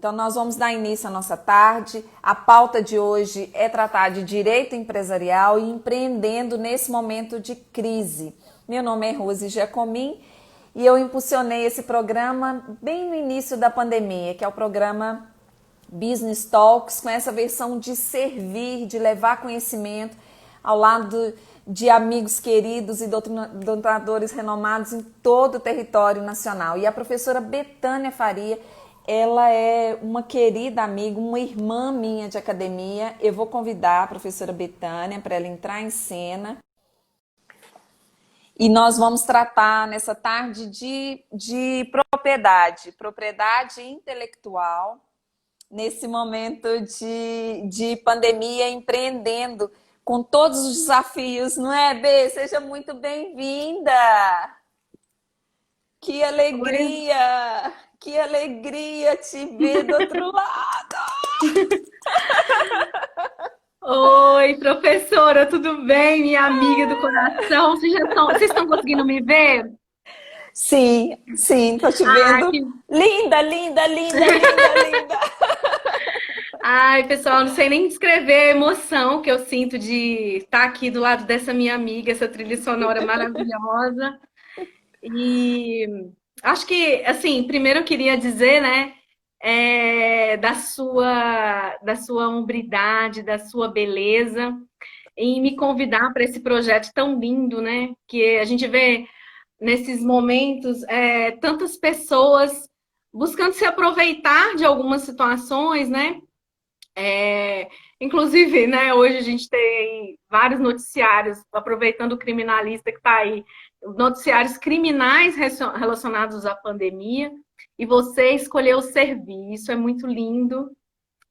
Então, nós vamos dar início à nossa tarde. A pauta de hoje é tratar de direito empresarial e empreendendo nesse momento de crise. Meu nome é Rose Giacomin e eu impulsionei esse programa bem no início da pandemia, que é o programa Business Talks, com essa versão de servir, de levar conhecimento ao lado de amigos queridos e doutrinadores renomados em todo o território nacional. E a professora Betânia Faria, ela é uma querida amiga, uma irmã minha de academia. Eu vou convidar a professora Betânia para ela entrar em cena. E nós vamos tratar nessa tarde de propriedade intelectual, nesse momento de pandemia, empreendendo com todos os desafios, não é, Bê? Seja muito bem-vinda! Que Oi, alegria! Que alegria te ver do outro lado! oi, professora, tudo bem? Minha amiga do coração. Vocês estão conseguindo me ver? Sim, sim, tô te Ah, vendo. que... Linda, linda, linda, linda, linda! Ai, pessoal, não sei nem descrever a emoção que eu sinto de estar aqui do lado dessa minha amiga, essa trilha sonora maravilhosa. E acho que, assim, primeiro eu queria dizer, né, da sua hombridade, da sua beleza, em me convidar para esse projeto tão lindo, né? Que a gente vê nesses momentos tantas pessoas buscando se aproveitar de algumas situações, né? É, inclusive, né, hoje a gente tem vários noticiários, aproveitando o criminalista que está aí, noticiários criminais relacionados à pandemia, e você escolheu servir, isso é muito lindo.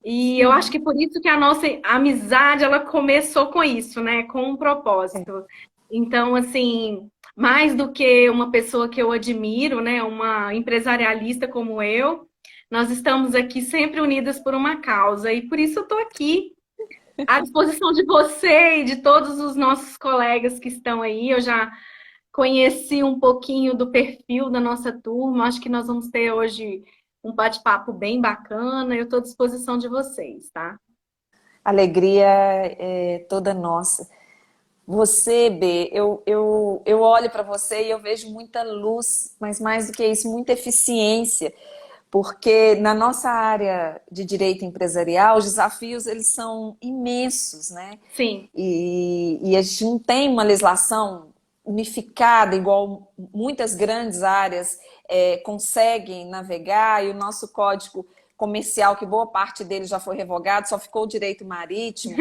E eu acho que por isso que a nossa amizade ela começou com isso, né? Com um propósito. Então, assim, mais do que uma pessoa que eu admiro, né? Uma empresarialista como eu, nós estamos aqui sempre unidas por uma causa. E por isso eu estou aqui à disposição de você e de todos os nossos colegas que estão aí. Eu já conheci um pouquinho do perfil da nossa turma. Acho que nós vamos ter hoje um bate-papo bem bacana. Eu estou à disposição de vocês, tá? Alegria é toda nossa. Você, B, eu olho para você e eu vejo muita luz, mas mais do que isso, muita eficiência, porque na nossa área de direito empresarial, os desafios eles são imensos, né? Sim, E a gente não tem uma legislação unificada, igual muitas grandes áreas conseguem navegar, e o nosso código comercial, que boa parte dele já foi revogado, só ficou o direito marítimo.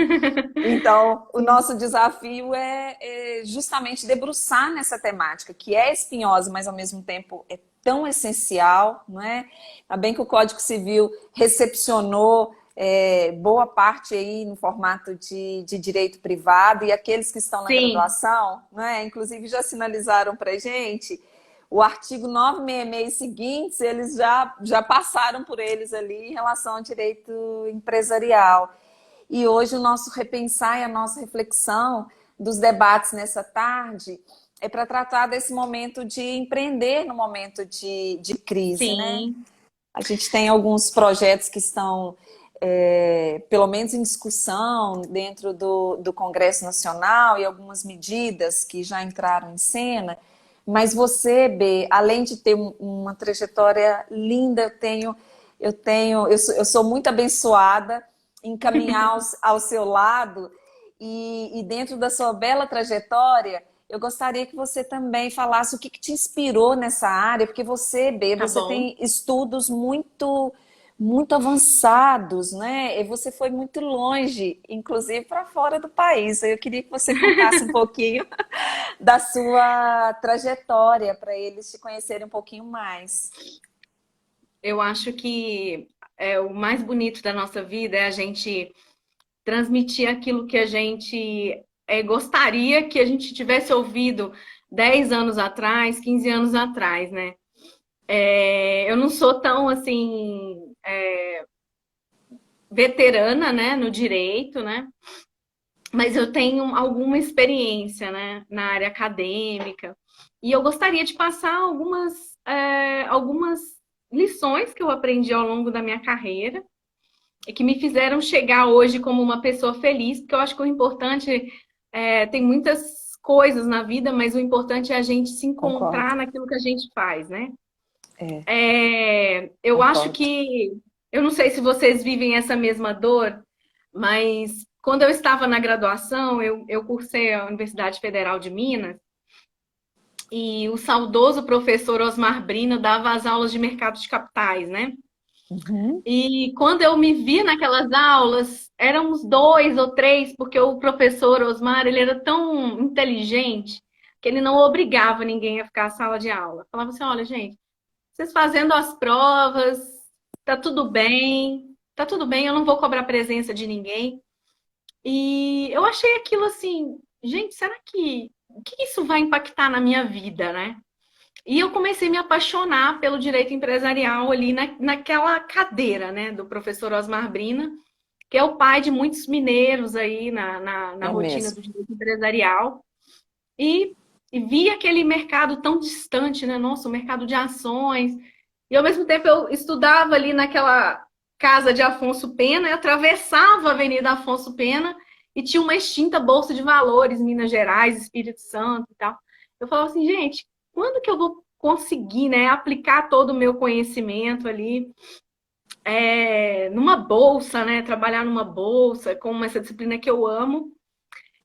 Então, o sim, nosso desafio é justamente debruçar nessa temática, que é espinhosa, mas ao mesmo tempo é tão essencial, não é? Ainda bem que o Código Civil recepcionou boa parte aí no formato de direito privado, e aqueles que estão na sim, graduação, não é? Inclusive já sinalizaram para a gente o artigo 966 e seguintes, eles já passaram por eles ali em relação ao direito empresarial. E hoje o nosso repensar e a nossa reflexão dos debates nessa tarde é para tratar desse momento de empreender no momento de crise, né? sim, A gente tem alguns projetos que estão, pelo menos em discussão, dentro do Congresso Nacional, e algumas medidas que já entraram em cena. Mas você, B, além de ter uma trajetória linda, eu sou muito abençoada em caminhar ao seu lado, e dentro da sua bela trajetória, eu gostaria que você também falasse o que te inspirou nessa área, porque você, B, tá você bom. tem estudos muito avançados, né? E você foi muito longe, inclusive para fora do país. Eu queria que você contasse um pouquinho da sua trajetória para eles te conhecerem um pouquinho mais. Eu acho que o mais bonito da nossa vida é a gente transmitir aquilo que a gente gostaria que a gente tivesse ouvido 10 anos atrás, 15 anos atrás, né? Eu não sou tão assim veterana, né, no direito, né? Mas eu tenho alguma experiência, né, na área acadêmica. E eu gostaria de passar algumas lições que eu aprendi ao longo da minha carreira e que me fizeram chegar hoje como uma pessoa feliz, porque eu acho que o importante tem muitas coisas na vida, mas o importante é a gente se Concordo. encontrar naquilo que a gente faz, né? É, Eu acho concordo. que, eu não sei se vocês vivem essa mesma dor, mas quando eu estava na graduação, eu cursei a Universidade Federal de Minas, e o saudoso professor Osmar Brina dava as aulas de mercado de capitais, né? Uhum. E quando eu me vi naquelas aulas, éramos dois ou três, porque o professor Osmar, ele era tão inteligente que ele não obrigava ninguém a ficar na sala de aula. Falava assim, olha, gente, vocês fazendo as provas, tá tudo bem, eu não vou cobrar presença de ninguém. E eu achei aquilo assim, gente, será que o que isso vai impactar na minha vida, né? E eu comecei a me apaixonar pelo direito empresarial ali naquela cadeira, né, do professor Osmar Brina, que é o pai de muitos mineiros aí na É rotina mesmo. do direito empresarial. E, e vi aquele mercado tão distante, né? Nossa, o mercado de ações. E ao mesmo tempo eu estudava ali naquela casa de Afonso Pena, eu atravessava a Avenida Afonso Pena e tinha uma extinta Bolsa de Valores, Minas Gerais, Espírito Santo e tal. Eu falava assim, gente, quando que eu vou conseguir, né, aplicar todo o meu conhecimento ali numa bolsa, né, trabalhar numa bolsa com essa disciplina que eu amo?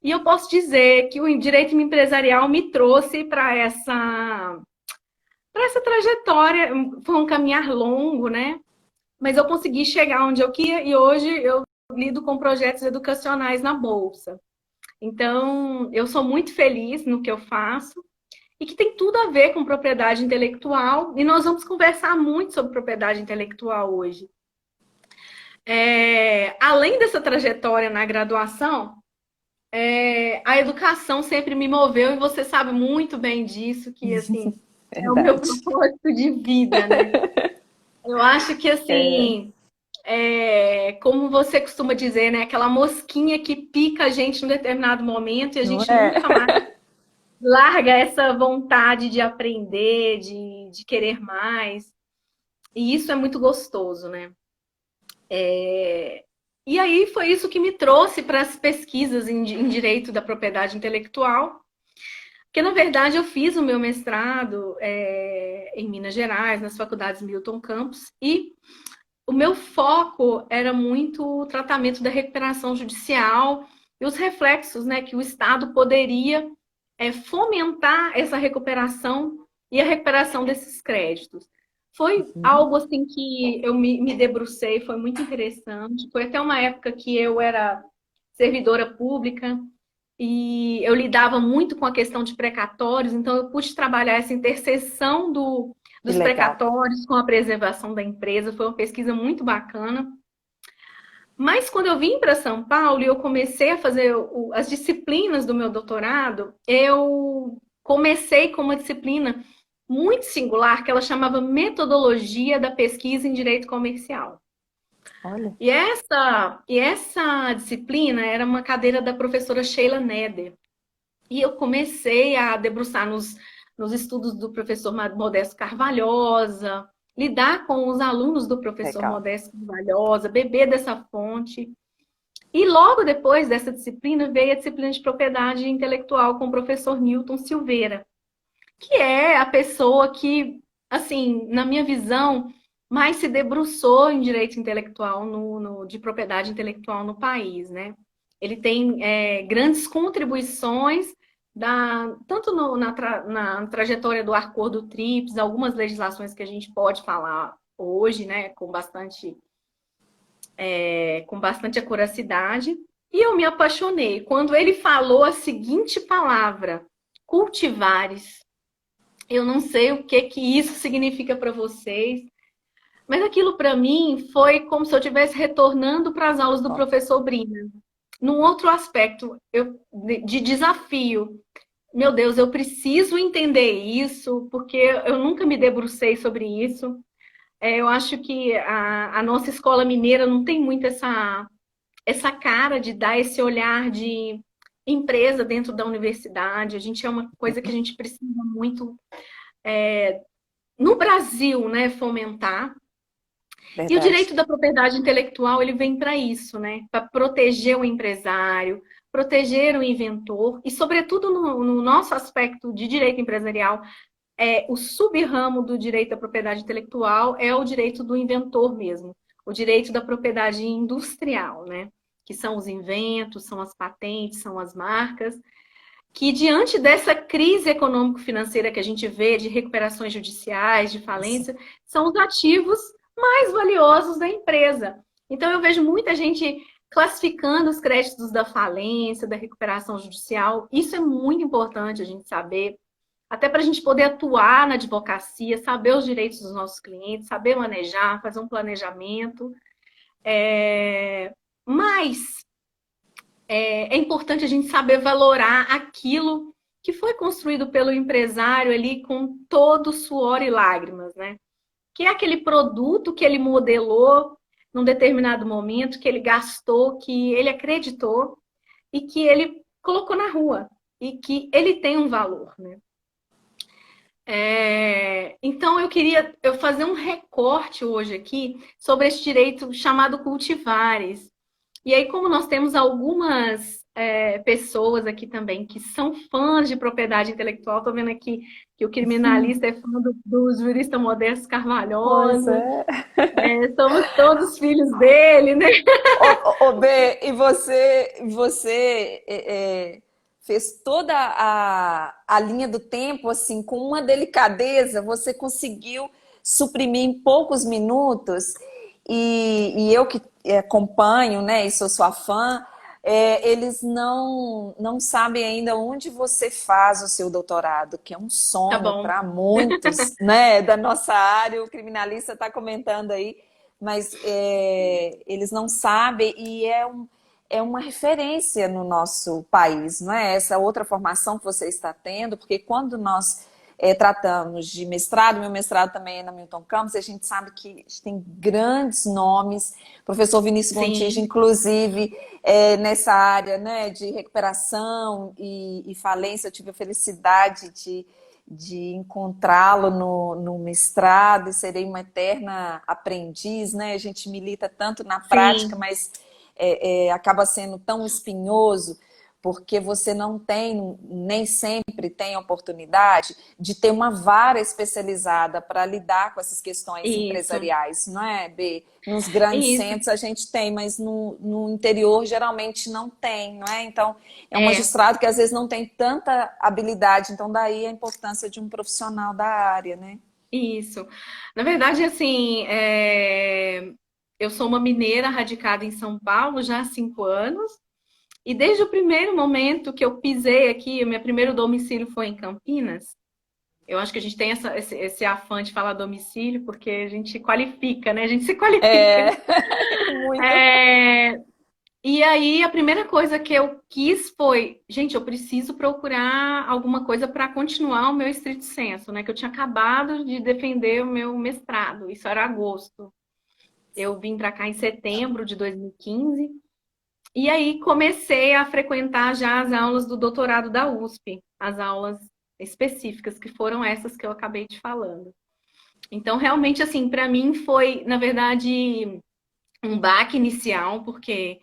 E eu posso dizer que o direito empresarial me trouxe para essa trajetória. Foi um caminhar longo, né? Mas eu consegui chegar onde eu queria e hoje eu lido com projetos educacionais na Bolsa. Então, eu sou muito feliz no que eu faço e que tem tudo a ver com propriedade intelectual. E nós vamos conversar muito sobre propriedade intelectual hoje. Além dessa trajetória na graduação, a educação sempre me moveu e você sabe muito bem disso, que assim é o meu Verdade. propósito de vida, né? Eu acho que É, assim, como você costuma dizer, né? Aquela mosquinha que pica a gente em um determinado momento e a não gente é? nunca mais larga essa vontade de aprender, de querer mais. E isso é muito gostoso, né? E aí foi isso que me trouxe para as pesquisas em direito da propriedade intelectual. Porque, na verdade, eu fiz o meu mestrado em Minas Gerais, nas faculdades Milton Campos, e o meu foco era muito o tratamento da recuperação judicial e os reflexos, né, que o Estado poderia fomentar essa recuperação e a recuperação desses créditos. Foi Uhum. algo assim que eu me debrucei, foi muito interessante. Foi até uma época que eu era servidora pública, e eu lidava muito com a questão de precatórios, então eu pude trabalhar essa interseção Que dos legal. precatórios com a preservação da empresa, foi uma pesquisa muito bacana. Mas quando eu vim para São Paulo e eu comecei a fazer as disciplinas do meu doutorado, eu comecei com uma disciplina muito singular que ela chamava Metodologia da Pesquisa em Direito Comercial. Olha, E essa disciplina era uma cadeira da professora Sheila Neder. E eu comecei a debruçar nos estudos do professor Modesto Carvalhosa, lidar com os alunos do professor legal. Modesto Carvalhosa, beber dessa fonte. E logo depois dessa disciplina veio a disciplina de propriedade intelectual com o professor Newton Silveira, que é a pessoa que, assim, na minha visão, mais se debruçou em direito intelectual de propriedade intelectual no país, né? Ele tem grandes contribuições tanto na trajetória do Acordo TRIPS, algumas legislações que a gente pode falar hoje, né, com bastante acuracidade. E eu me apaixonei quando ele falou a seguinte palavra: cultivares. Eu não sei o que que isso significa para vocês, mas aquilo para mim foi como se eu estivesse retornando para as aulas do Ó, professor Brina. Num outro aspecto de desafio. Meu Deus, eu preciso entender isso, porque eu nunca me debrucei sobre isso. Eu acho que a nossa escola mineira não tem muito essa cara de dar esse olhar de empresa dentro da universidade. A gente é uma coisa que a gente precisa muito no Brasil, né, fomentar. E o Verdade. direito da propriedade intelectual, ele vem para isso, né? Para proteger o empresário, proteger o inventor e, sobretudo, no nosso aspecto de direito empresarial, o sub-ramo do direito da propriedade intelectual é o direito do inventor mesmo, o direito da propriedade industrial, né? Que são os inventos, são as patentes, são as marcas, que diante dessa crise econômico-financeira que a gente vê, de recuperações judiciais, de falência, são os ativos mais valiosos da empresa. Então, eu vejo muita gente classificando os créditos da falência, da recuperação judicial. Isso é muito importante a gente saber, até para a gente poder atuar na advocacia, saber os direitos dos nossos clientes, saber manejar, fazer um planejamento. Mas é importante a gente saber valorar aquilo que foi construído pelo empresário ali com todo suor e lágrimas, né? Que é aquele produto que ele modelou num determinado momento, que ele gastou, que ele acreditou e que ele colocou na rua e que ele tem um valor, né? Então eu queria fazer um recorte hoje aqui sobre esse direito chamado cultivares. E aí, como nós temos algumas pessoas aqui também que são fãs de propriedade intelectual, estou vendo aqui que o criminalista é fã do jurista Modesto Pois Carvalhosa, é. somos todos filhos dele, né? Ô, B, e você fez toda a linha do tempo, assim, com uma delicadeza, você conseguiu suprimir em poucos minutos, e eu que acompanho, né, e sou sua fã, eles não sabem ainda onde você faz o seu doutorado, que é um Tá sonho bom. para muitos, né, da nossa área, o criminalista está comentando aí, mas eles não sabem e é uma referência no nosso país, não é? Essa outra formação que você está tendo, porque quando nós tratamos de mestrado, meu mestrado também é na Milton Campos, e a gente sabe que a gente tem grandes nomes, professor Vinícius Gontijo, Sim, inclusive, nessa área, né, de recuperação e falência, eu tive a felicidade de encontrá-lo no mestrado e serei uma eterna aprendiz, né? A gente milita tanto na prática, sim, mas acaba sendo tão espinhoso porque você não tem, nem sempre tem oportunidade de ter uma vara especializada para lidar com essas questões isso, empresariais, não é, B? Nos grandes isso, centros a gente tem, mas no interior geralmente não tem, não é? Então, é um é, magistrado que às vezes não tem tanta habilidade, então daí a importância de um profissional da área, né? isso. Na verdade, assim, eu sou uma mineira radicada em São Paulo já há 5 anos. E desde o primeiro momento que eu pisei aqui, o meu primeiro domicílio foi em Campinas. Eu acho que a gente tem esse afã de falar domicílio, porque a gente qualifica, né? A gente se qualifica. É, muito. É, E aí, a primeira coisa que eu quis foi, gente, eu preciso procurar alguma coisa para continuar o meu estrito sensu, né? Que eu tinha acabado de defender o meu mestrado, isso era agosto. Eu vim para cá em setembro de 2015. E aí comecei a frequentar já as aulas do doutorado da USP, as aulas específicas, que foram essas que eu acabei te falando. Então, realmente, assim, para mim foi, na verdade, um baque inicial, porque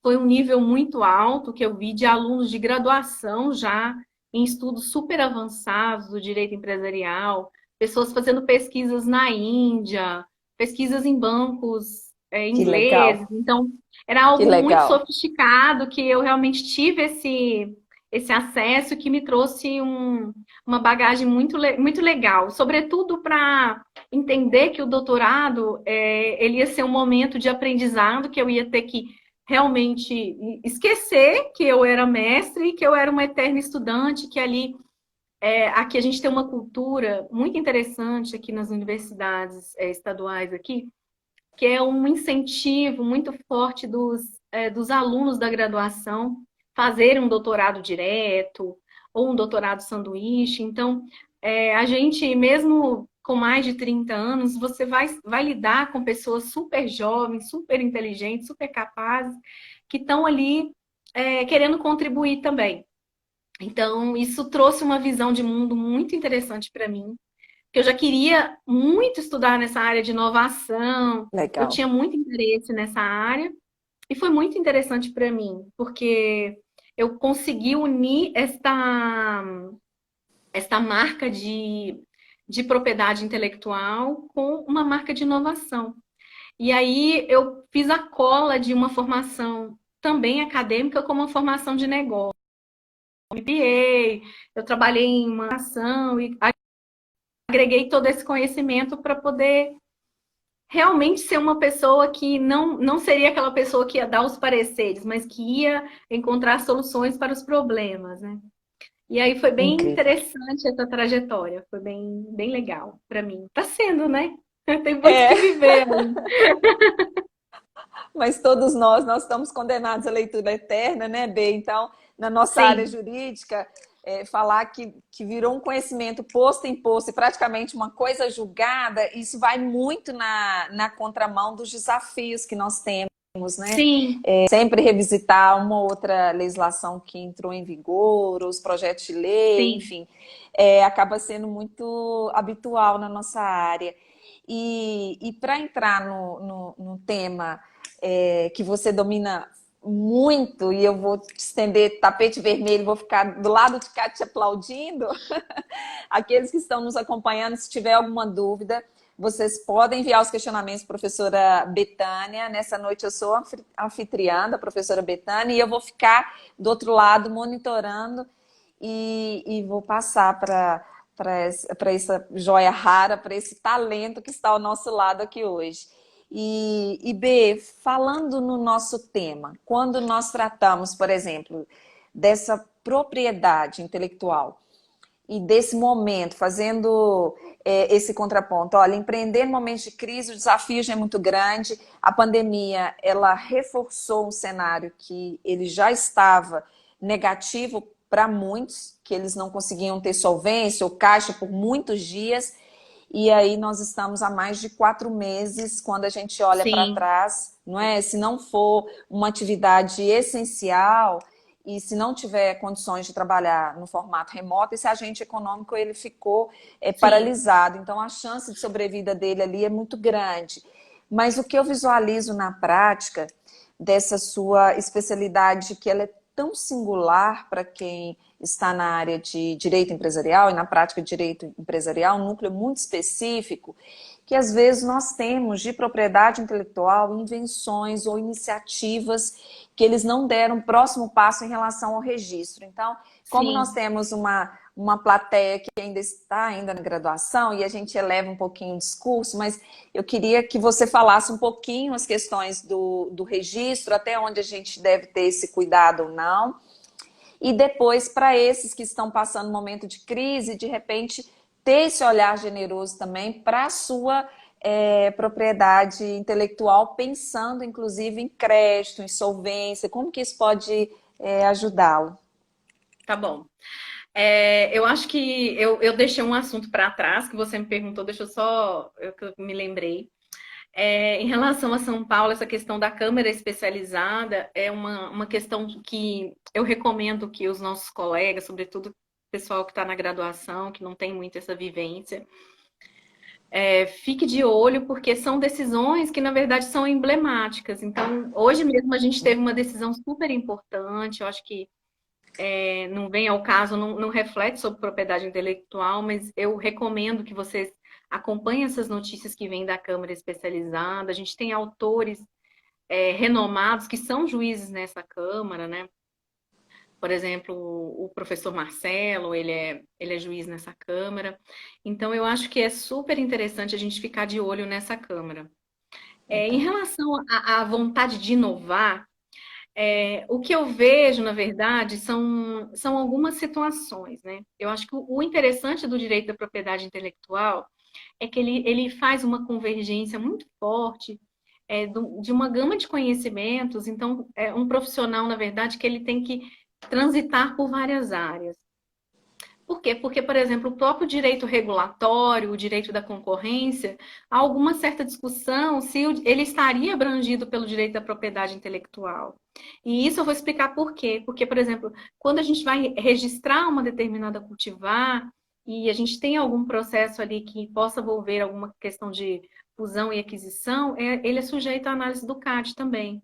foi um nível muito alto que eu vi de alunos de graduação já em estudos super avançados do direito empresarial, pessoas fazendo pesquisas na Índia, pesquisas em bancos Que legal, ingleses. Então, era que algo muito legal. sofisticado que eu realmente tive esse acesso que me trouxe uma bagagem muito legal, sobretudo para entender que o doutorado ele ia ser um momento de aprendizado que eu ia ter que realmente esquecer que eu era mestre e que eu era uma eterna estudante, que ali aqui a gente tem uma cultura muito interessante aqui nas universidades estaduais aqui, que é um incentivo muito forte dos alunos da graduação fazerem um doutorado direto ou um doutorado sanduíche. Então, a gente, mesmo com mais de 30 anos, você vai lidar com pessoas super jovens, super inteligentes, super capazes, que estão ali querendo contribuir também. Então, isso trouxe uma visão de mundo muito interessante para mim, porque eu já queria muito estudar nessa área de inovação, eu Legal. tinha muito interesse nessa área, e foi muito interessante para mim, porque eu consegui unir esta marca de propriedade intelectual com uma marca de inovação. E aí eu fiz a cola de uma formação também acadêmica com uma formação de negócio. MBA, eu trabalhei em uma ação e agreguei todo esse conhecimento para poder realmente ser uma pessoa que não seria aquela pessoa que ia dar os pareceres, mas que ia encontrar soluções para os problemas, né? E aí foi bem Incrível. interessante essa trajetória, foi bem legal para mim. Tá sendo, né? Tem muito É, que viver. mas todos nós estamos condenados à leitura eterna, né, Bê? Então, na nossa área Sim, jurídica, falar que virou um conhecimento posto em posto e praticamente uma coisa julgada, isso vai muito na contramão dos desafios que nós temos, né? sim, Sempre revisitar uma outra legislação que entrou em vigor, os projetos de lei, sim, enfim, acaba sendo muito habitual na nossa área. E para entrar no tema que você domina muito, e eu vou te estender tapete vermelho, vou ficar do lado de cá te aplaudindo, aqueles que estão nos acompanhando, se tiver alguma dúvida, vocês podem enviar os questionamentos para a professora Betânia. Nessa noite eu sou anfitriã da professora Betânia e eu vou ficar do outro lado monitorando e vou passar para essa joia rara, para esse talento que está ao nosso lado aqui hoje. E B, falando no nosso tema, quando nós tratamos, por exemplo, dessa propriedade intelectual, e desse momento, fazendo esse contraponto. Olha, empreender em momentos de crise, o desafio já é muito grande. A pandemia, ela reforçou um cenário que ele já estava negativo para muitos, que eles não conseguiam ter solvência ou caixa por muitos dias. E aí nós estamos há mais de 4 meses, quando a gente olha para sim, trás, não é? Se não for uma atividade essencial, e se não tiver condições de trabalhar no formato remoto, esse agente econômico ele ficou sim, paralisado. Então, a chance de sobrevida dele ali é muito grande. Mas o que eu visualizo na prática dessa sua especialidade, que ela é tão singular para quem está na área de direito empresarial e na prática de direito empresarial, um núcleo muito específico, que às vezes nós temos de propriedade intelectual invenções ou iniciativas que eles não deram o próximo passo em relação ao registro. Então, como nós sim. temos uma plateia que ainda está na graduação e a gente eleva um pouquinho o discurso, mas eu queria que você falasse um pouquinho as questões do registro, até onde a gente deve ter esse cuidado ou não, e depois para esses que estão passando um momento de crise, de repente ter esse olhar generoso também para a sua propriedade intelectual, pensando inclusive em crédito, em solvência, como que isso pode ajudá-lo? Tá bom. Eu acho que eu deixei um assunto para trás que você me perguntou, deixa eu só, que eu me lembrei. Em relação a São Paulo, essa questão da Câmara Especializada é uma questão que eu recomendo que os nossos colegas, sobretudo o pessoal que está na graduação, que não tem muito essa vivência, fique de olho, porque são decisões que, na verdade, são emblemáticas. Então, hoje mesmo a gente teve uma decisão super importante, eu acho que não vem ao caso, não reflete sobre propriedade intelectual, mas eu recomendo que vocês acompanhem essas notícias que vêm da Câmara Especializada. A gente tem autores renomados que são juízes nessa Câmara, né? Por exemplo, o professor Marcelo, ele é juiz nessa Câmara. Então, eu acho que é super interessante a gente ficar de olho nessa Câmara. Em Legal. relação à vontade de inovar, o que eu vejo, na verdade, são algumas situações, né? Eu acho que o interessante do direito da propriedade intelectual é que ele faz uma convergência muito forte de uma gama de conhecimentos. Então, é um profissional, na verdade, que ele tem que transitar por várias áreas. Por quê? Porque, por exemplo, o próprio direito regulatório, o direito da concorrência, há alguma certa discussão se ele estaria abrangido pelo direito da propriedade intelectual. E isso eu vou explicar por quê. Porque, por exemplo, quando a gente vai registrar uma determinada cultivar, e a gente tem algum processo ali que possa envolver alguma questão de fusão e aquisição, ele é sujeito à análise do CAD também.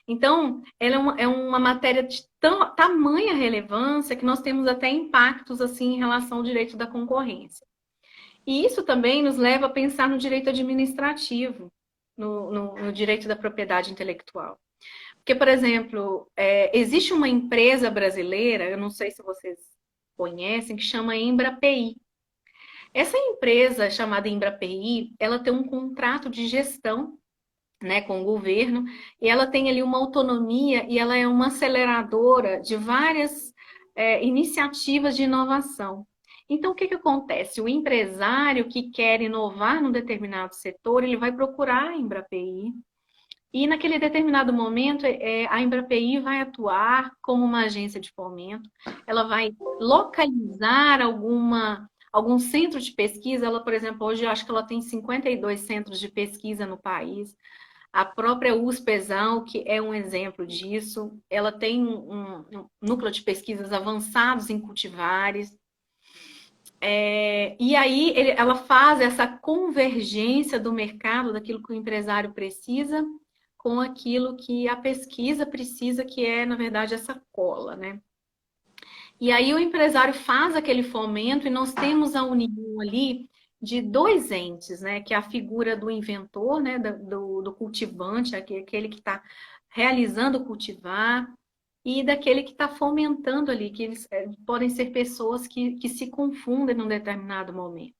Então, ela é uma matéria de tamanha relevância que nós temos até impactos assim em relação ao direito da concorrência. E isso também nos leva a pensar no direito administrativo, no direito da propriedade intelectual. Porque, por exemplo, existe uma empresa brasileira, eu não sei se vocês conhecem, que chama Embrapi. Essa empresa chamada Embrapi, ela tem um contrato de gestão, né, com o governo, e ela tem ali uma autonomia e ela é uma aceleradora de várias iniciativas de inovação. Então, o que acontece? O empresário que quer inovar num determinado setor, ele vai procurar a Embrapi, e naquele determinado momento, a Embrapi vai atuar como uma agência de fomento, ela vai localizar algum centro de pesquisa. Ela, por exemplo, hoje eu acho que ela tem 52 centros de pesquisa no país. A própria USP-ESAL, que é um exemplo disso, ela tem um núcleo de pesquisas avançados em cultivares. E aí ela faz essa convergência do mercado, daquilo que o empresário precisa, com aquilo que a pesquisa precisa, que é, na verdade, essa cola, né? E aí o empresário faz aquele fomento e nós temos a união ali de dois entes, né? Que é a figura do inventor, né? Do cultivante, aquele que está realizando o cultivar, e daquele que está fomentando ali, que eles podem ser pessoas que se confundem num determinado momento.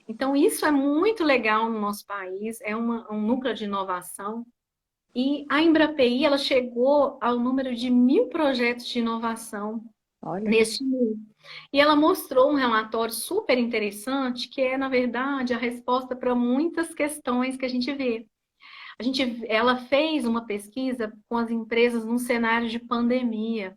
Então, isso é muito legal no nosso país, é um núcleo de inovação. E a Embrapi, ela chegou ao número de 1.000 projetos de inovação. Olha. Neste mês. E ela mostrou um relatório super interessante, que é, na verdade, a resposta para muitas questões que a gente vê. Ela fez uma pesquisa com as empresas num cenário de pandemia.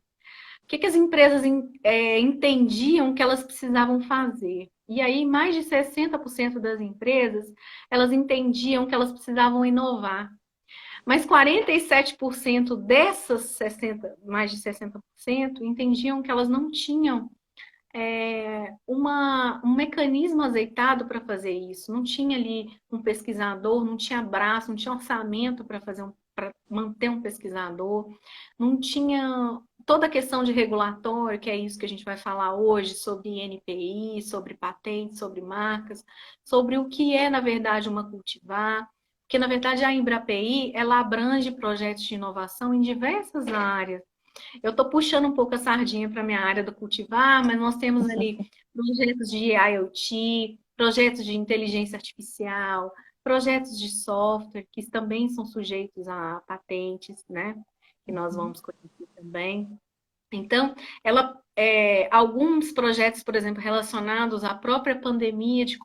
O que as empresas entendiam que elas precisavam fazer? E aí, mais de 60% das empresas, elas entendiam que elas precisavam inovar. Mas 47% dessas 60, mais de 60%, entendiam que elas não tinham um mecanismo azeitado para fazer isso. Não tinha ali um pesquisador, não tinha braço, não tinha orçamento para manter um pesquisador, não tinha toda a questão de regulatório, que é isso que a gente vai falar hoje, sobre NPI, sobre patentes, sobre marcas, sobre o que é, na verdade, uma cultivar. Porque, na verdade, a Embrapi, ela abrange projetos de inovação em diversas áreas. Eu estou puxando um pouco a sardinha para a minha área do cultivar, mas nós temos ali projetos de IoT, projetos de inteligência artificial, projetos de software, que também são sujeitos a patentes, né? Que nós vamos conhecer também. Então, alguns projetos, por exemplo, relacionados à própria pandemia de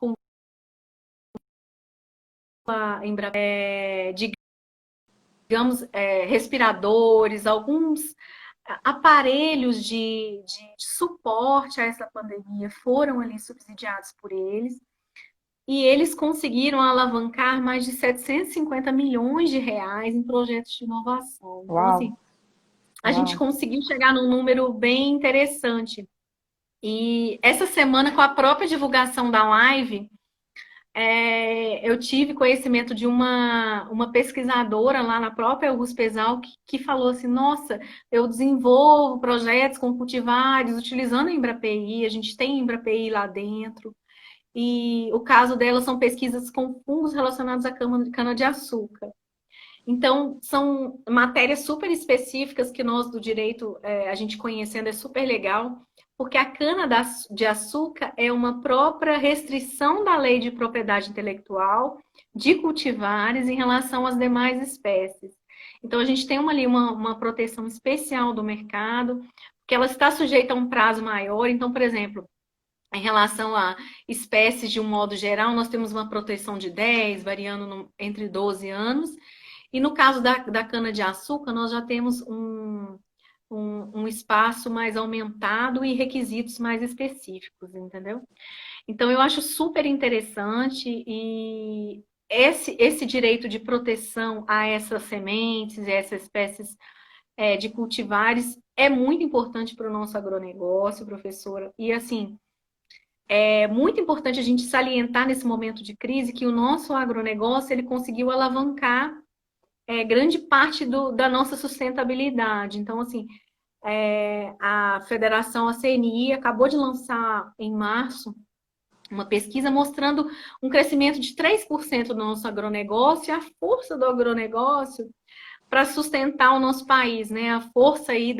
digamos, respiradores, alguns aparelhos de suporte a essa pandemia foram ali subsidiados por eles, e eles conseguiram alavancar mais de 750 milhões de reais em projetos de inovação. Então, Uau, assim, a gente uau. conseguiu chegar num número bem interessante. E essa semana, com a própria divulgação da live, eu tive conhecimento de uma pesquisadora lá na própria USP-ESAL que falou assim, nossa, eu desenvolvo projetos com cultivares utilizando a Embrapi, a gente tem Embrapi lá dentro, e o caso dela são pesquisas com fungos relacionados à cana-de-açúcar. Então, são matérias super específicas que nós do direito, a gente conhecendo é super legal, porque a cana-de-açúcar é uma própria restrição da lei de propriedade intelectual de cultivares em relação às demais espécies. Então, a gente tem ali uma proteção especial do mercado, porque ela está sujeita a um prazo maior. Então, por exemplo, em relação a espécies de um modo geral, nós temos uma proteção de 10, variando entre 12 anos, e no caso da cana-de-açúcar, nós já temos um espaço mais aumentado e requisitos mais específicos, entendeu? Então, eu acho super interessante e esse direito de proteção a essas sementes, a essas espécies de cultivares é muito importante para o nosso agronegócio, professora. E, assim, é muito importante a gente salientar nesse momento de crise que o nosso agronegócio ele conseguiu alavancar grande parte da nossa sustentabilidade. Então, assim, a Federação, a CNI, acabou de lançar em março uma pesquisa mostrando um crescimento de 3% do nosso agronegócio, e a força do agronegócio para sustentar o nosso país, né? A força aí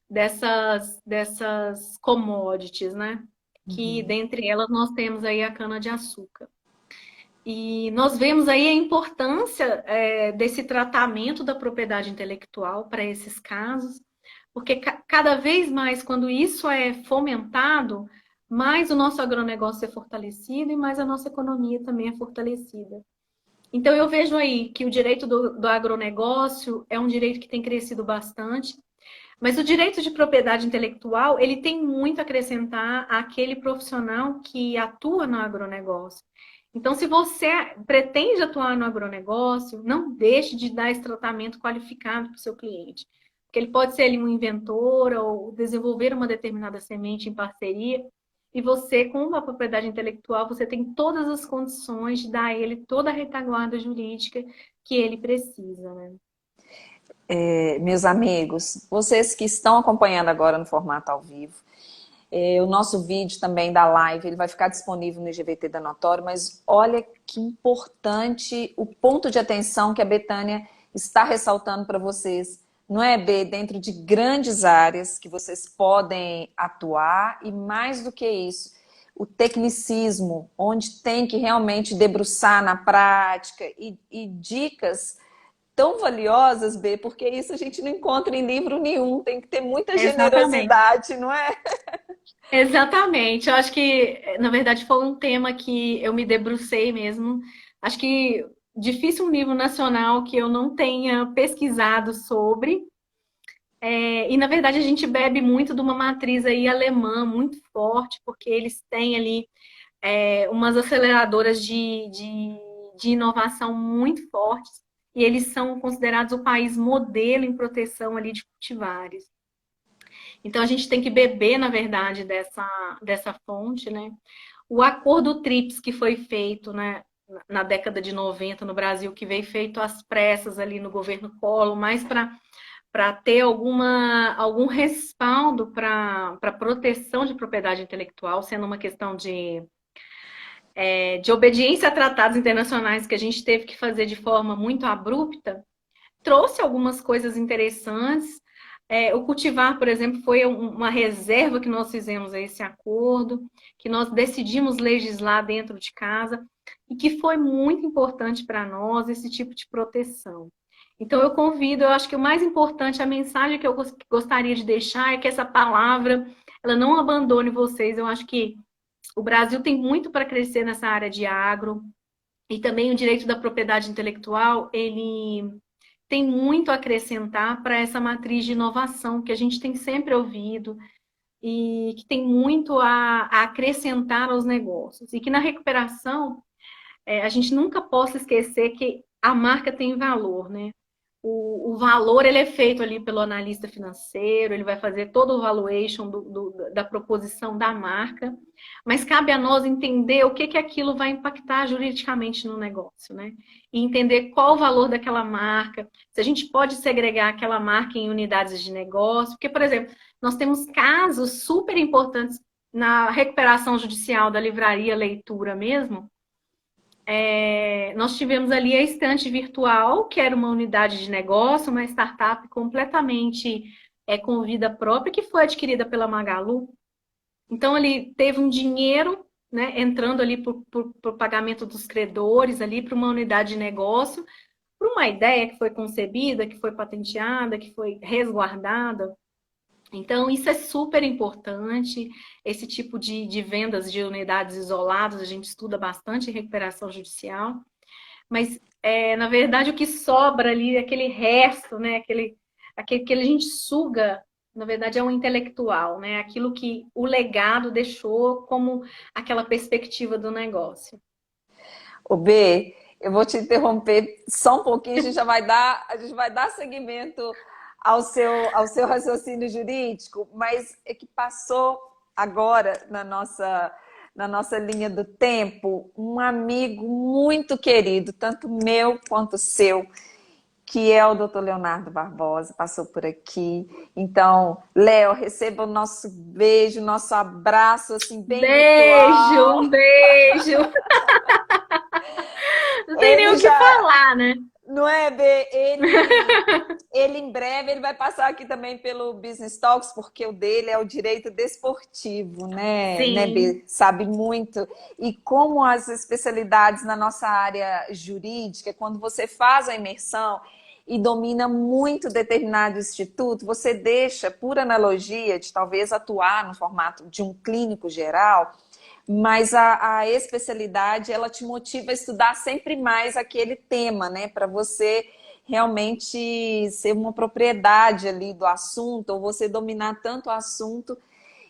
dessas commodities, né? Que Uhum. dentre elas nós temos aí a cana-de-açúcar. E nós vemos aí a importância desse tratamento da propriedade intelectual para esses casos, porque cada vez mais, quando isso é fomentado, mais o nosso agronegócio é fortalecido e mais a nossa economia também é fortalecida. Então, eu vejo aí que o direito do agronegócio é um direito que tem crescido bastante, mas o direito de propriedade intelectual, ele tem muito a acrescentar àquele profissional que atua no agronegócio. Então, se você pretende atuar no agronegócio, não deixe de dar esse tratamento qualificado para o seu cliente. Porque ele pode ser ali um inventor ou desenvolver uma determinada semente em parceria, e você, com uma propriedade intelectual, você tem todas as condições de dar a ele toda a retaguarda jurídica que ele precisa, né? Meus amigos, vocês que estão acompanhando agora no formato ao vivo, o nosso vídeo também da live, ele vai ficar disponível no IGVT da Notório, mas olha que importante o ponto de atenção que a Betânia está ressaltando para vocês. Não é, B? Dentro de grandes áreas que vocês podem atuar e mais do que isso, o tecnicismo, onde tem que realmente debruçar na prática e dicas tão valiosas, B, porque isso a gente não encontra em livro nenhum, tem que ter muita Exatamente. generosidade, não é? Exatamente. Eu acho que, na verdade, foi um tema que eu me debrucei mesmo. Acho que difícil um livro nacional que eu não tenha pesquisado sobre. E, na verdade, a gente bebe muito de uma matriz aí alemã muito forte, porque eles têm ali umas aceleradoras de inovação muito fortes. E eles são considerados o país modelo em proteção ali de cultivares. Então a gente tem que beber, na verdade, dessa fonte, né? O acordo TRIPS que foi feito, né, na década de 90 no Brasil, que veio feito às pressas ali no governo Collor, mais para ter algum respaldo para proteção de propriedade intelectual, sendo uma questão de obediência a tratados internacionais que a gente teve que fazer de forma muito abrupta, trouxe algumas coisas interessantes. O cultivar, por exemplo, foi uma reserva que nós fizemos a esse acordo, que nós decidimos legislar dentro de casa e que foi muito importante para nós esse tipo de proteção. Então, eu convido, eu acho que o mais importante, a mensagem que eu gostaria de deixar é que essa palavra, ela não abandone vocês. Eu acho que o Brasil tem muito para crescer nessa área de agro e também o direito da propriedade intelectual, ele tem muito a acrescentar para essa matriz de inovação que a gente tem sempre ouvido e que tem muito a acrescentar aos negócios. E que na recuperação, a gente nunca possa esquecer que a marca tem valor, né? O valor ele é feito ali pelo analista financeiro, ele vai fazer todo o valuation da proposição da marca, mas cabe a nós entender o que aquilo vai impactar juridicamente no negócio, né? E entender qual o valor daquela marca, se a gente pode segregar aquela marca em unidades de negócio, porque, por exemplo, nós temos casos super importantes na recuperação judicial da livraria leitura mesmo, nós tivemos ali a estante virtual, que era uma unidade de negócio, uma startup completamente com vida própria, que foi adquirida pela Magalu. Então, ele teve um dinheiro, né, entrando ali por pagamento dos credores, ali para uma unidade de negócio, para uma ideia que foi concebida, que foi patenteada, que foi resguardada. Então, isso é super importante, esse tipo de vendas de unidades isoladas, a gente estuda bastante em recuperação judicial, mas, na verdade, o que sobra ali, aquele resto, né, aquele que a gente suga, na verdade, é um intelectual, né, aquilo que o legado deixou como aquela perspectiva do negócio. O B, eu vou te interromper só um pouquinho, a gente vai dar seguimento ao seu raciocínio jurídico, mas é que passou agora na nossa linha do tempo, um amigo muito querido, tanto meu quanto seu, que é o Dr. Leonardo Barbosa, passou por aqui. Então, Léo, receba o nosso beijo, nosso abraço, assim, bem Beijo, virtual. um beijo. Não tem nem Ele o que já, falar, né? não é, Bê? Ele em breve ele vai passar aqui também pelo Business Talks, porque o dele é o direito desportivo, né, Sim, Bê? Sabe muito. E como as especialidades na nossa área jurídica, quando você faz a imersão e domina muito determinado instituto, você deixa, por analogia, de talvez atuar no formato de um clínico geral, mas a especialidade, ela te motiva a estudar sempre mais aquele tema, né? Para você realmente ser uma propriedade ali do assunto, ou você dominar tanto o assunto,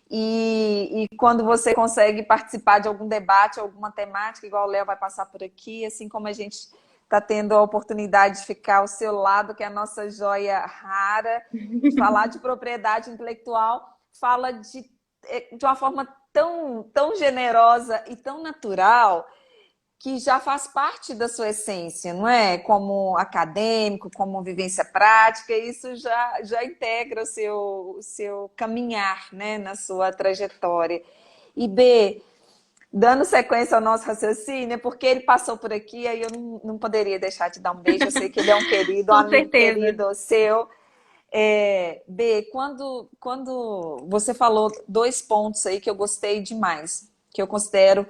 e quando você consegue participar de algum debate, alguma temática, igual o Léo vai passar por aqui, assim como a gente está tendo a oportunidade de ficar ao seu lado, que é a nossa joia rara, de falar de propriedade intelectual, fala de uma forma tão generosa e tão natural, que já faz parte da sua essência, não é? Como acadêmico, como vivência prática, isso já integra o seu caminhar, né, na sua trajetória. E B, dando sequência ao nosso raciocínio, porque ele passou por aqui, aí eu não poderia deixar de dar um beijo, eu sei que ele é um querido, um com amigo certeza. querido seu. B, quando você falou dois pontos aí que eu gostei demais, que eu considero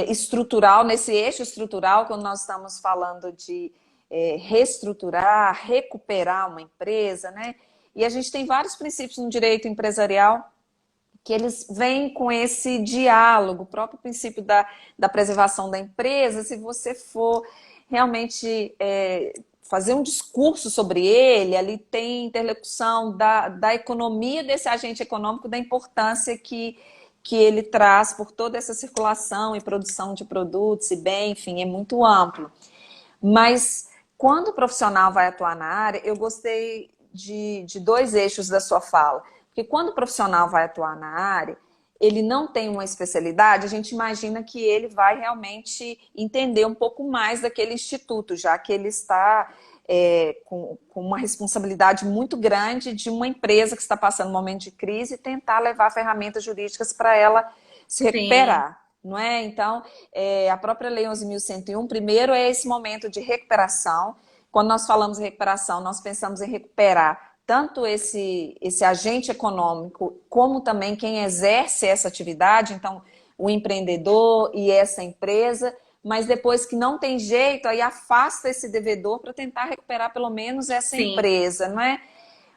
estrutural, nesse eixo estrutural, quando nós estamos falando de reestruturar, recuperar uma empresa, né? E a gente tem vários princípios no direito empresarial que eles vêm com esse diálogo, o próprio princípio da preservação da empresa, se você for realmente fazer um discurso sobre ele, ali tem interlocução da economia desse agente econômico, da importância que ele traz por toda essa circulação e produção de produtos e bem, enfim, é muito amplo. Mas quando o profissional vai atuar na área, eu gostei de dois eixos da sua fala. Porque quando o profissional vai atuar na área, ele não tem uma especialidade, a gente imagina que ele vai realmente entender um pouco mais daquele instituto, já que ele está com uma responsabilidade muito grande de uma empresa que está passando um momento de crise e tentar levar ferramentas jurídicas para ela se Sim, recuperar. Não é? Então, a própria Lei 11.101, primeiro é esse momento de recuperação. Quando nós falamos em recuperação, nós pensamos em recuperar tanto esse agente econômico, como também quem exerce essa atividade, então o empreendedor e essa empresa, mas depois que não tem jeito, aí afasta esse devedor para tentar recuperar pelo menos essa sim, empresa, não é?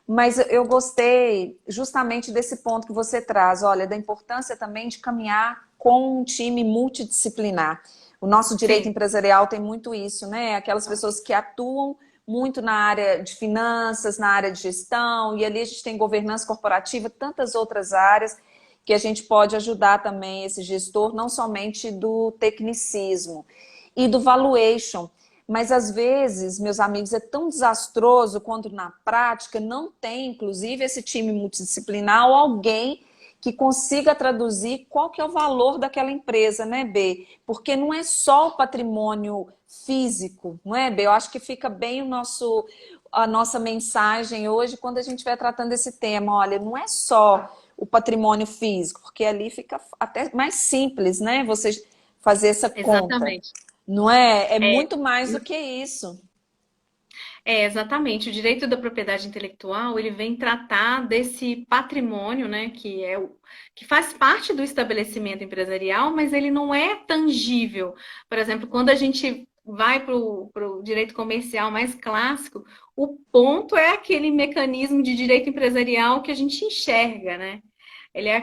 Mas eu gostei justamente desse ponto que você traz, olha, da importância também de caminhar com um time multidisciplinar. O nosso direito sim. empresarial tem muito isso, né? Aquelas pessoas que atuam muito na área de finanças, na área de gestão, e ali a gente tem governança corporativa, tantas outras áreas que a gente pode ajudar também esse gestor, não somente do tecnicismo e do valuation. Mas às vezes, meus amigos, é tão desastroso quando na prática não tem, inclusive, esse time multidisciplinar ou alguém que consiga traduzir qual que é o valor daquela empresa, né, B? Porque não é só o patrimônio físico, não é, B? Eu acho que fica bem a nossa mensagem hoje quando a gente estiver tratando esse tema. Olha, não é só o patrimônio físico, porque ali fica até mais simples, né? Você fazer essa conta. Exatamente. Não é? É É, muito mais do que isso. exatamente. O direito da propriedade intelectual, ele vem tratar desse patrimônio, né, que é o que faz parte do estabelecimento empresarial, mas ele não é tangível. Por exemplo, quando a gente vai para o direito comercial mais clássico, o ponto é aquele mecanismo de direito empresarial que a gente enxerga, né? Ele é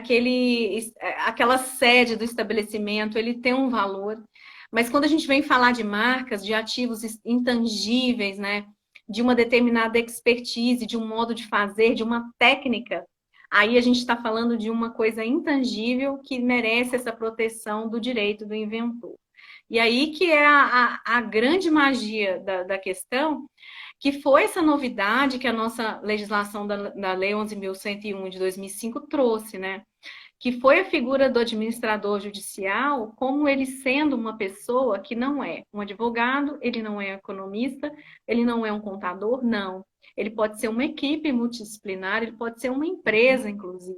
aquela sede do estabelecimento, ele tem um valor. Mas quando a gente vem falar de marcas, de ativos intangíveis, né? De uma determinada expertise, de um modo de fazer, de uma técnica, aí a gente está falando de uma coisa intangível que merece essa proteção do direito do inventor. E aí que é a grande magia da questão, que foi essa novidade que a nossa legislação da Lei 11.101 de 2005 trouxe, né? que foi a figura do administrador judicial, como ele sendo uma pessoa que não é um advogado, ele não é um economista, ele não é um contador, não. Ele pode ser uma equipe multidisciplinar, ele pode ser uma empresa, inclusive.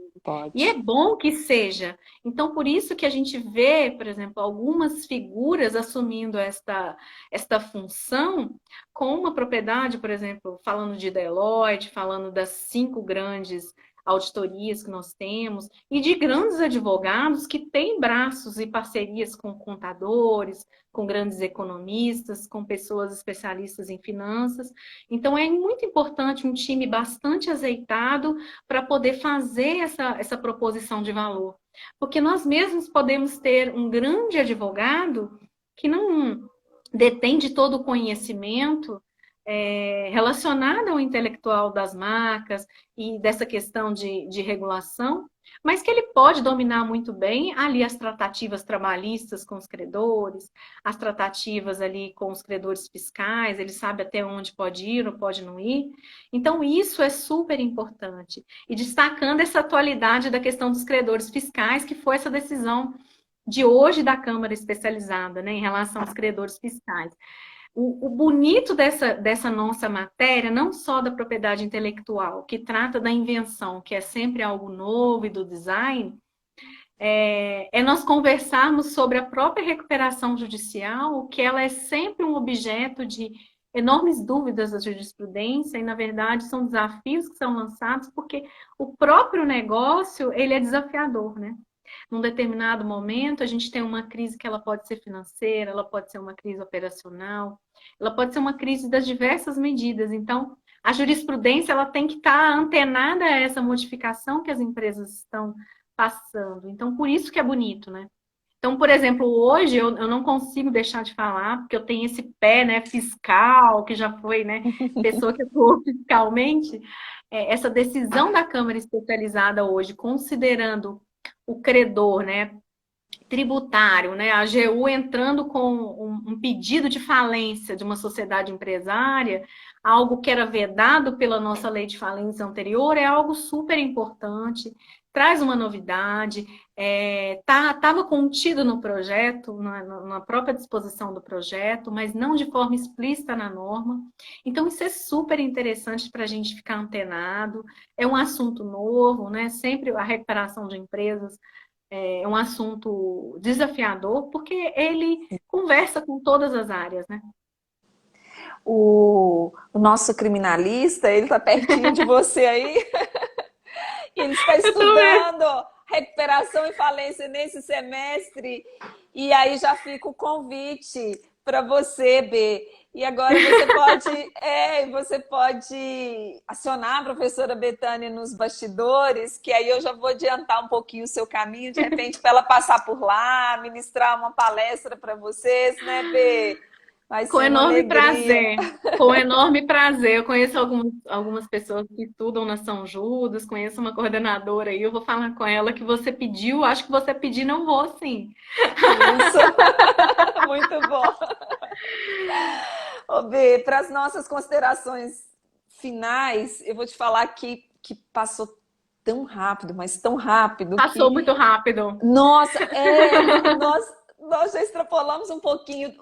E é Pode. bom que seja. Então, por isso que a gente vê, por exemplo, algumas figuras assumindo esta função com uma propriedade, por exemplo, falando de Deloitte, falando das 5 grandes auditorias que nós temos, e de grandes advogados que têm braços e parcerias com contadores, com grandes economistas, com pessoas especialistas em finanças. Então, é muito importante um time bastante azeitado para poder fazer essa proposição de valor. Porque nós mesmos podemos ter um grande advogado que não detém de todo o conhecimento relacionado ao intelectual das marcas e dessa questão de regulação, mas que ele pode dominar muito bem ali as tratativas trabalhistas com os credores, as tratativas ali com os credores fiscais, ele sabe até onde pode ir ou pode não ir. Então, isso é super importante. E destacando essa atualidade da questão dos credores fiscais, que foi essa decisão de hoje da Câmara Especializada, né, em relação aos credores fiscais. O bonito dessa nossa matéria, não só da propriedade intelectual, que trata da invenção, que é sempre algo novo e do design, é nós conversarmos sobre a própria recuperação judicial, que ela é sempre um objeto de enormes dúvidas da jurisprudência, e, na verdade, são desafios que são lançados porque o próprio negócio, ele é desafiador, né? Num determinado momento, a gente tem uma crise que ela pode ser financeira, ela pode ser uma crise operacional, ela pode ser uma crise das diversas medidas. Então, a jurisprudência ela tem que estar antenada a essa modificação que as empresas estão passando. Então, por isso que é bonito, né? Então, por exemplo, hoje eu não consigo deixar de falar, porque eu tenho esse pé, né, fiscal, que já foi, né, pessoa que atuou fiscalmente, essa decisão da Câmara Especializada hoje, considerando o credor, né, tributário, né, a AGU entrando com um pedido de falência de uma sociedade empresária, algo que era vedado pela nossa lei de falência anterior, é algo super importante, traz uma novidade, estava contido no projeto, na própria disposição do projeto, mas não de forma explícita na norma. Então, isso é super interessante para a gente ficar antenado, é um assunto novo, né? Sempre a recuperação de empresas é um assunto desafiador, porque ele conversa com todas as áreas, né? O nosso criminalista, ele tá pertinho de você aí, e ele está Eu também. estudando recuperação e falência nesse semestre. E aí já fica o convite para você, B. E agora você pode acionar a professora Betânia nos bastidores, que aí eu já vou adiantar um pouquinho o seu caminho, de repente, para ela passar por lá, ministrar uma palestra para vocês, né, B? Vai Com ser uma enorme alegria. prazer, com enorme prazer. Eu conheço algumas pessoas que estudam na São Judas, conheço uma coordenadora aí, eu vou falar com ela que você pediu, acho que você pediu, não vou sim. Isso, muito bom. Ô, B, para as nossas considerações finais, eu vou te falar que passou tão rápido, mas tão rápido Passou que, muito rápido. nossa, nós já extrapolamos um pouquinho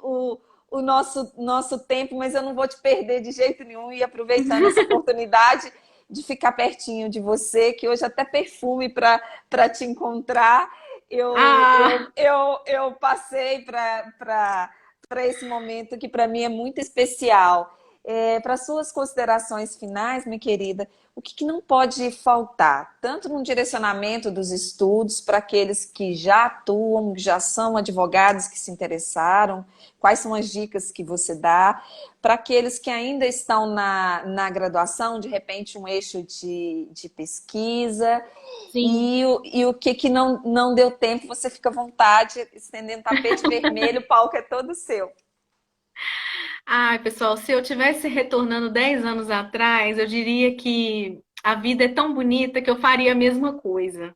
o nosso tempo, mas eu não vou te perder de jeito nenhum, e aproveitando essa oportunidade de ficar pertinho de você, que hoje até perfume para te encontrar, Ah, eu passei para esse momento que para mim é muito especial. Para suas considerações finais, minha querida, o que não pode faltar, tanto no direcionamento dos estudos para aqueles que já atuam, que já são advogados que se interessaram, quais são as dicas que você dá, para aqueles que ainda estão na graduação, de repente um eixo de pesquisa, sim. e o que não deu tempo, você fica à vontade, estendendo tapete vermelho, o palco é todo seu. Ai, pessoal, se eu tivesse retornando 10 anos atrás, eu diria que a vida é tão bonita que eu faria a mesma coisa,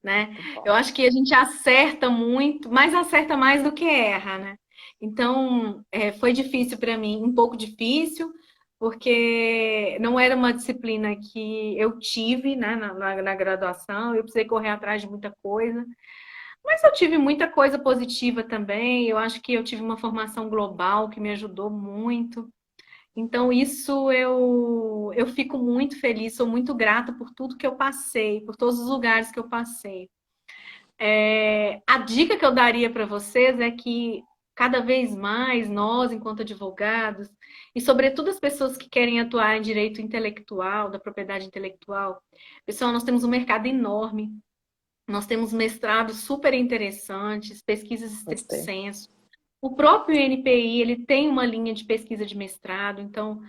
né? Muito Eu bom. acho que a gente acerta muito, mas acerta mais do que erra, né? Então, foi difícil para mim, um pouco difícil, porque não era uma disciplina que eu tive, né, na graduação, eu precisei correr atrás de muita coisa, mas eu tive muita coisa positiva também, eu acho que eu tive uma formação global que me ajudou muito, então isso eu fico muito feliz, sou muito grata por tudo que eu passei, por todos os lugares que eu passei. A dica que eu daria para vocês é que cada vez mais nós, enquanto advogados, e sobretudo as pessoas que querem atuar em direito intelectual, da propriedade intelectual, pessoal, nós temos um mercado enorme, nós temos mestrados super interessantes, pesquisas estrito Gostei. sensu. O próprio NPI, ele tem uma linha de pesquisa de mestrado, então,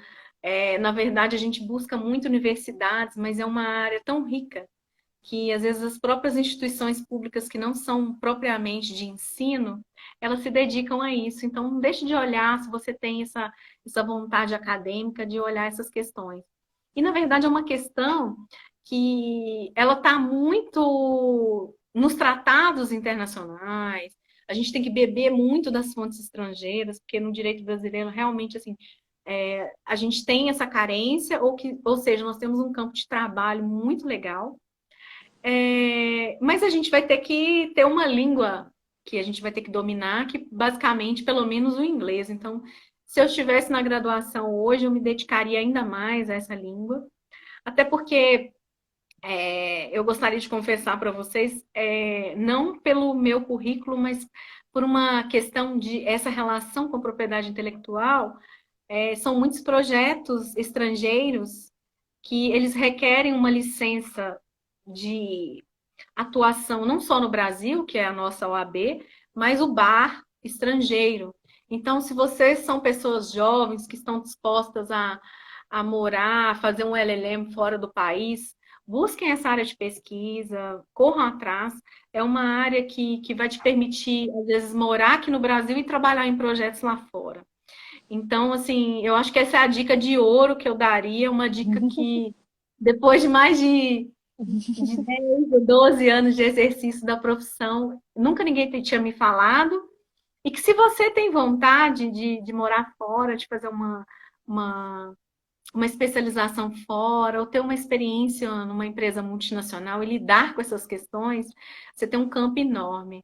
na verdade, a gente busca muito universidades, mas é uma área tão rica que às vezes as próprias instituições públicas que não são propriamente de ensino, elas se dedicam a isso. Então, não deixe de olhar se você tem essa vontade acadêmica de olhar essas questões. E, na verdade, é uma questão que ela está muito nos tratados internacionais. A gente tem que beber muito das fontes estrangeiras, porque no direito brasileiro, realmente, assim, a gente tem essa carência, ou seja, nós temos um campo de trabalho muito legal, mas a gente vai ter que ter uma língua que a gente vai ter que dominar, que basicamente, pelo menos o inglês. Então, se eu estivesse na graduação hoje, eu me dedicaria ainda mais a essa língua. Até porque eu gostaria de confessar para vocês, não pelo meu currículo, mas por uma questão de essa relação com a propriedade intelectual, são muitos projetos estrangeiros que eles requerem uma licença de atuação não só no Brasil, que é a nossa OAB, mas o bar estrangeiro. Então, se vocês são pessoas jovens que estão dispostas a morar, a fazer um LLM fora do país, busquem essa área de pesquisa, corram atrás. É uma área que vai te permitir, às vezes, morar aqui no Brasil e trabalhar em projetos lá fora. Então, assim, eu acho que essa é a dica de ouro que eu daria, uma dica que, depois de mais de 10 ou 12 anos de exercício da profissão, nunca ninguém tinha me falado, e que se você tem vontade de morar fora, de fazer uma, uma especialização fora, ou ter uma experiência numa empresa multinacional e lidar com essas questões, você tem um campo enorme.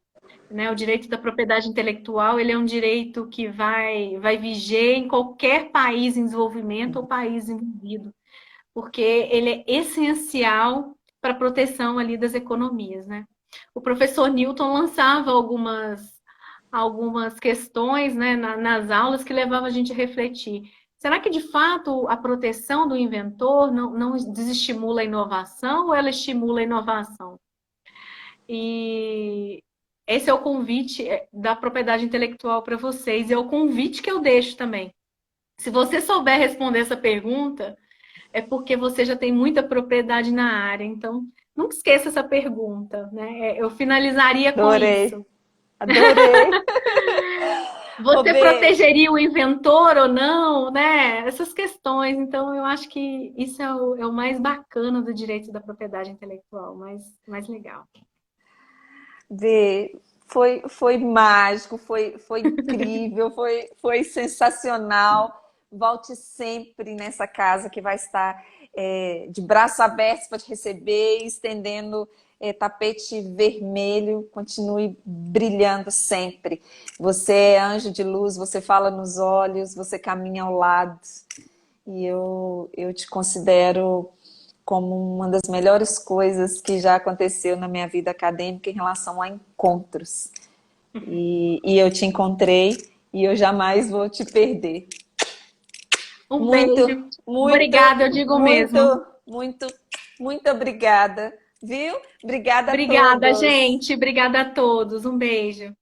Né? O direito da propriedade intelectual, ele é um direito que vai viger em qualquer país em desenvolvimento ou país envolvido, porque ele é essencial para a proteção ali das economias, né? O professor Newton lançava algumas questões, né, nas aulas que levavam a gente a refletir. Será que, de fato, a proteção do inventor não desestimula a inovação ou ela estimula a inovação? E esse é o convite da propriedade intelectual para vocês, e é o convite que eu deixo também. Se você souber responder essa pergunta, é porque você já tem muita propriedade na área. Então, nunca esqueça essa pergunta, né? Eu finalizaria com Adorei, isso. adorei. Ô, Você Bê, protegeria o inventor ou não, né? Essas questões. Então, eu acho que isso é o mais bacana do direito da propriedade intelectual, mais legal. Bê, foi mágico, foi incrível, foi sensacional. Volte sempre nessa casa que vai estar de braços abertos para te receber, estendendo tapete vermelho, continue brilhando sempre. Você é anjo de luz, você fala nos olhos, você caminha ao lado. E eu te considero como uma das melhores coisas que já aconteceu na minha vida acadêmica em relação a encontros. E eu te encontrei e eu jamais vou te perder. Um Muito, beijo. muito, Obrigada, eu digo mesmo. muito, muito, muito obrigada, viu? Obrigada a Obrigada, todos. gente. Obrigada a todos. Um beijo.